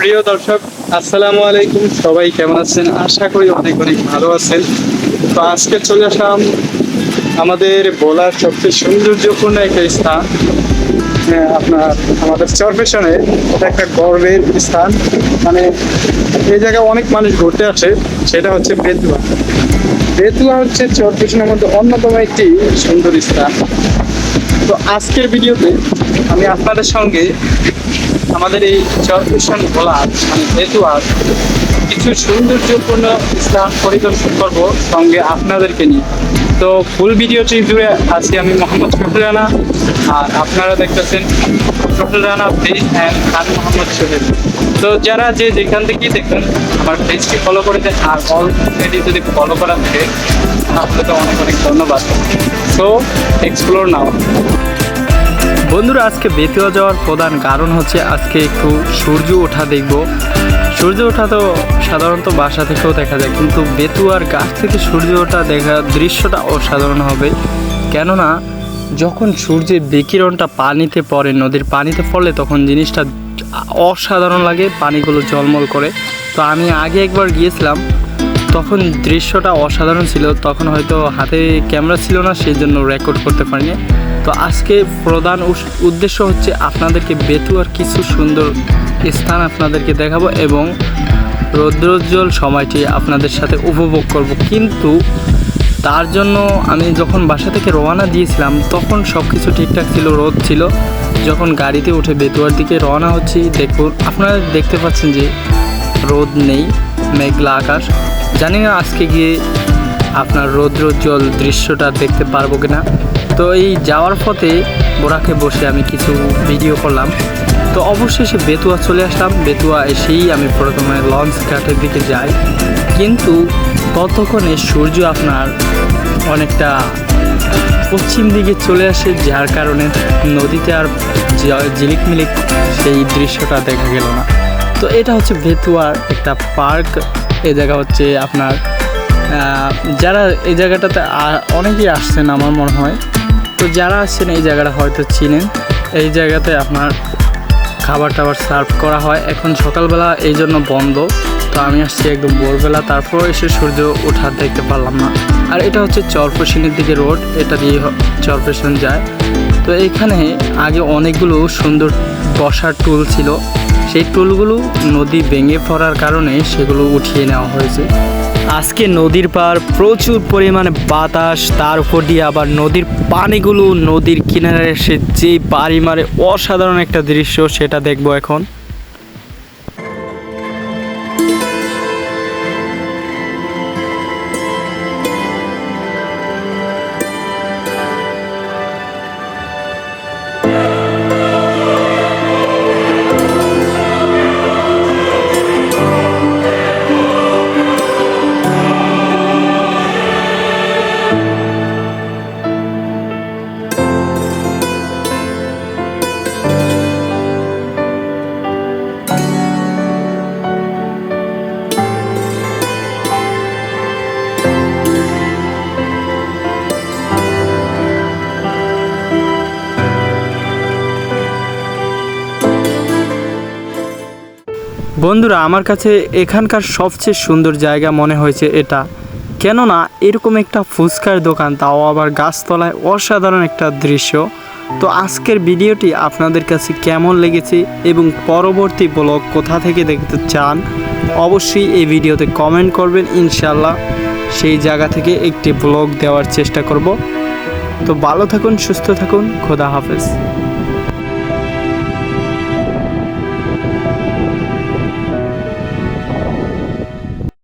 প্রিয় দর্শক, আসসালামু আলাইকুম। সবাই কেমন আছেন? আশা করি অনেক অনেক ভালো আছেন। তো আজকে চলে আসলাম আমাদের ভোলার সবচেয়ে সৌন্দর্যপূর্ণ একটা স্থান। আপনার আমাদের চরপেশনে এটা একটা গর্বের স্থান। মানে এই জায়গায় অনেক মানুষ ঘুরতে আসে। সেটা হচ্ছে বেতুয়া। বেতুয়া হচ্ছে চরপেশনের মধ্যে অন্যতম একটি সুন্দর স্থান। তো আজকের ভিডিওতে আমি আপনাদের সঙ্গে আমাদের এই চরপেশন ভোলার মানে বেতুয়ার কিছু সৌন্দর্যপূর্ণ স্থান পরিদর্শন করব সঙ্গে আপনাদেরকে নিয়ে। তো ফুল ভিডিওটি জুড়ে আছি আমি মোহাম্মদ শফিউল রানা, আর আপনারা দেখতেছেন শফিউল রানা পেজ অ্যান্ড খান মোহাম্মদ সোহেল। তো যারা যেখান থেকেই দেখুন আমার পেজটি ফলো করে দেন, আর অলরেডি যদি ফলো করা থাকে তাহলে তো অনেক অনেক ধন্যবাদ। সো এক্সপ্লোর নাও। বন্ধুরা, আজকে বেতুয়া যাওয়ার প্রধান কারণ হচ্ছে আজকে একটু সূর্য ওঠা দেখব। সূর্য ওঠা তো সাধারণত বাসা থেকেও দেখা যায়, কিন্তু বেতুয়ার গাছ থেকে সূর্য ওঠা দেখার দৃশ্যটা অসাধারণ হবে। কেননা যখন সূর্যের বিকিরণটা পানিতে পড়ে, নদীর পানিতে পড়লে তখন জিনিসটা অসাধারণ লাগে, পানিগুলো ঝলমল করে। তো আমি আগে একবার গিয়েছিলাম, তখন দৃশ্যটা অসাধারণ ছিল। তখন হয়তো হাতে ক্যামেরা ছিল না, সেই জন্য রেকর্ড করতে পারিনি। তো আজকে প্রধান উদ্দেশ্য হচ্ছে আপনাদেরকে বেতুয়ার কিছু সুন্দর স্থান আপনাদেরকে দেখাবো এবং রৌদ্রোজ্জ্বল সময়টি আপনাদের সাথে উপভোগ করব। কিন্তু তার জন্য আমি যখন বাসা থেকে রওনা দিয়েছিলাম তখন সব কিছু ঠিকঠাক ছিল, রোদ ছিল। যখন গাড়িতে উঠে বেতুয়ার দিকে রওনা হচ্ছি, দেখুন আপনারা দেখতে পাচ্ছেন যে রোদ নেই, মেঘলা আকাশ। জানি না আজকে গিয়ে আপনার রৌদ্রোজ্জ্বল দৃশ্যটা দেখতে পারবো কিনা। তো এই যাওয়ার পথে বোরাকে বসে আমি কিছু ভিডিও করলাম। তো অবশেষে বেতুয়া চলে আসলাম। বেতুয়া এসেই আমি প্রথমে লঞ্চ ঘাটের দিকে যাই, কিন্তু ততক্ষণে সূর্য আপনার অনেকটা পশ্চিম দিকে চলে আসে, যার কারণে নদীতে আর ঝিলিকমিলিক সেই দৃশ্যটা দেখা গেল না। তো এটা হচ্ছে বেতুয়ার একটা পার্ক। এই জায়গা হচ্ছে আপনার যারা এই জায়গাটাতে অনেকেই আসছেন আমার মনে হয়। তো যারা আসছেন এই জায়গাটা হয়তো চিনেন। এই জায়গাতে আপনার খাবার টাবার সার্ভ করা হয়। এখন সকালবেলা এই জন্য বন্ধ। তো আমি আসছি একদম ভোরবেলা, তারপর এসে সূর্য ওঠা দেখতে পারলাম না। আর এটা হচ্ছে চরপেশনের দিকে রোড, এটা দিয়ে চরপেশন যায়। তো এখানে আগে অনেকগুলো সুন্দর বসার টুল ছিল, সেই টুলগুলো নদী ভেঙে পড়ার কারণে সেগুলো উঠিয়ে নেওয়া হয়েছে। আজকে নদীর পার প্রচুর পরিমাণে বাতাস, তার উপর দিয়ে আবার নদীর পানিগুলো নদীর কিনারে এসে যে বাড়ি মারে, অসাধারণ একটা দৃশ্য, সেটা দেখবো এখন। বন্ধুরা, আমার কাছে এখানকার সবচেয়ে সুন্দর জায়গা মনে হয়েছে এটা। কেননা এরকম একটা ফুচকার দোকান, তাও আবার গাছতলায়, অসাধারণ একটা দৃশ্য। তো আজকের ভিডিওটি আপনাদের কাছে কেমন লেগেছে এবং পরবর্তী ব্লগ কোথা থেকে দেখতে চান অবশ্যই এই ভিডিওতে কমেন্ট করবেন। ইনশাল্লাহ সেই জায়গা থেকে একটি ব্লগ দেওয়ার চেষ্টা করব। তো ভালো থাকুন, সুস্থ থাকুন, খোদা হাফেজ।